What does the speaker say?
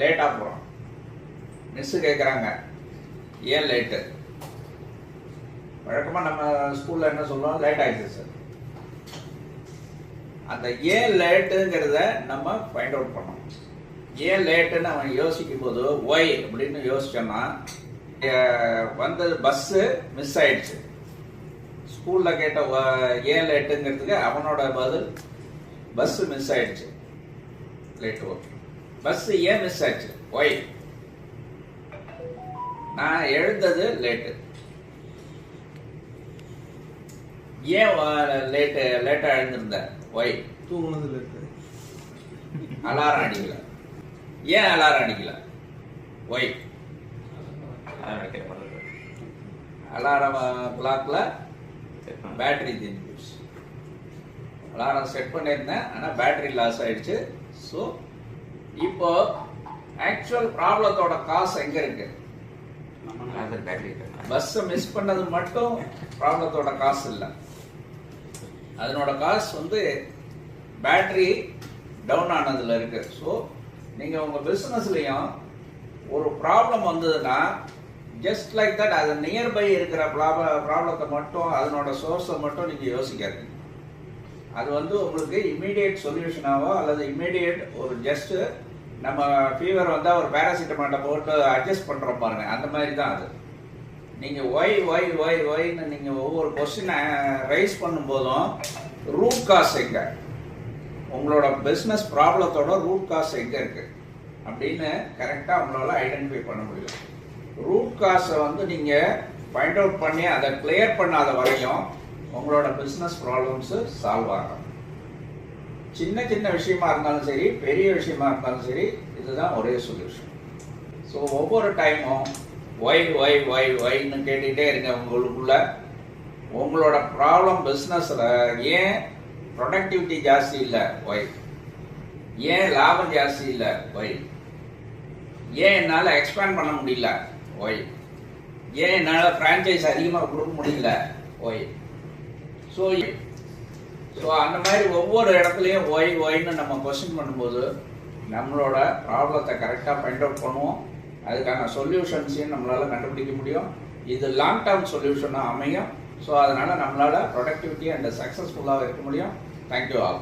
லேட்டாக போகிறோம். மிஸ்ஸு கேட்குறாங்க, ஏன் லேட்டு? வழக்கமாக நம்ம ஸ்கூலில் என்ன சொல்லுவோம், லேட் ஆகிடுச்சு சார். அந்த ஏன் லேட்டுங்கிறத நம்ம ஃபைண்ட் அவுட் பண்ணோம். ஏன் லேட்டுன்னு அவன் யோசிக்கும் போது ஒய் அப்படின்னு யோசிச்சோன்னா, வந்தது பஸ்ஸு மிஸ் ஆயிடுச்சு. ஸ்கூலில் கேட்ட ஏன் லேட்டுங்கிறதுக்கு அவனோட பதில் பஸ்ஸு மிஸ் ஆயிடுச்சு, லேட்டு. ஓகே, பஸ்ஸு ஏன் மிஸ் ஆயிடுச்சு? ஒய். நான் எழுந்தது லேட்டு. ஏன் லேட்டாக எழுந்திருந்தேன்? ஒய். தூங்குனது லேட்டு. அலாரம் அடிக்கல. ஏன் அலாரம் அடிக்கல? ஒய். அலாரம் கிளாக்ல பேட்டரி தீர்ந்து போச்சு. அலாரம் செட் பண்ணியிருந்தேன், ஆனால் பேட்டரி லாஸ் ஆயிடுச்சு. ஸோ இப்போ ஆக்சுவல் ப்ராப்ளத்தோட காசு எங்க இருக்கு? பஸ்ஸை மிஸ் பண்ணது மட்டும் ப்ராப்ளத்தோட காசு இல்லை. அதனோட காசு வந்து பேட்டரி டவுன் ஆனதுல இருக்கு. ஸோ நீங்கள் உங்கள் பிஸ்னஸ்லையும் ஒரு ப்ராப்ளம் வந்ததுன்னா ஜஸ்ட் லைக் தட் அது நியர்பை இருக்கிற ப்ராப்ளத்தை மட்டும், அதனோட சோர்ஸை மட்டும் நீங்கள் யோசிக்காதீங்க. அது வந்து உங்களுக்கு இம்மீடியட் சொல்யூஷனாவோ அல்லது இம்மீடியட் ஒரு ஜஸ்ட்டு நம்ம ஃபீவர் வந்தால் ஒரு பேராசிட்டமாலை போட்டு அட்ஜஸ்ட் பண்ணுறோம் பாருங்க, அந்த மாதிரி தான் அது. நீங்கள் ஒய்ன்னு நீங்கள் ஒவ்வொரு கொஸ்டினை ரைஸ் பண்ணும்போதும் ரூட் காஸ் எங்க, உங்களோட பிஸ்னஸ் ப்ராப்ளத்தோட ரூட் காஸ் எங்கே இருக்குது அப்படின்னு கரெக்டாக உங்களால் ஐடென்டிஃபை பண்ண முடியும். ரூட் காஸை வந்து நீங்கள் ஃபைண்ட் அவுட் பண்ணி அதை கிளியர் பண்ணாத வரையும் உங்களோட பிஸ்னஸ் ப்ராப்ளம்ஸு சால்வ் ஆகும். சின்ன சின்ன விஷயமா இருந்தாலும் சரி, பெரிய விஷயமா இருந்தாலும் சரி, இதுதான் ஒரே சொல்யூஷன். ஸோ ஒவ்வொரு டைமும் ஒய்ன்னு கேட்டுக்கிட்டே இருங்க உங்களுக்குள்ள. உங்களோட ப்ராப்ளம் பிஸ்னஸில் ஏன் ப்ரொடக்டிவிட்டி ஜாஸ்தி இல்லை? ஒய். ஏன் லாபம் ஜாஸ்தி இல்லை? ஒய். ஏன் என்னால் எக்ஸ்பேண்ட் பண்ண முடியல? ஒய். ஏன் என்னால் ஃப்ரான்ச்சைஸ் அதிகமாக கொடுக்க முடியல? ஒய். ஸோ அந்த மாதிரி ஒவ்வொரு இடத்துலையும் ஒய்ன்னு நம்ம கொஸ்டின் பண்ணும்போது நம்மளோட ப்ராப்ளத்தை கரெக்டாக ஃபைண்ட் அவுட் பண்ணுவோம். அதுக்கான சொல்யூஷன்ஸையும் நம்மளால் கண்டுபிடிக்க முடியும். இது லாங் டேர்ம் சொல்யூஷனாக அமையும். ஸோ அதனால் நம்மளால் ப்ரொடக்டிவிட்டி அண்ட் சக்ஸஸ்ஃபுல்லாக இருக்க முடியும். Thank you all.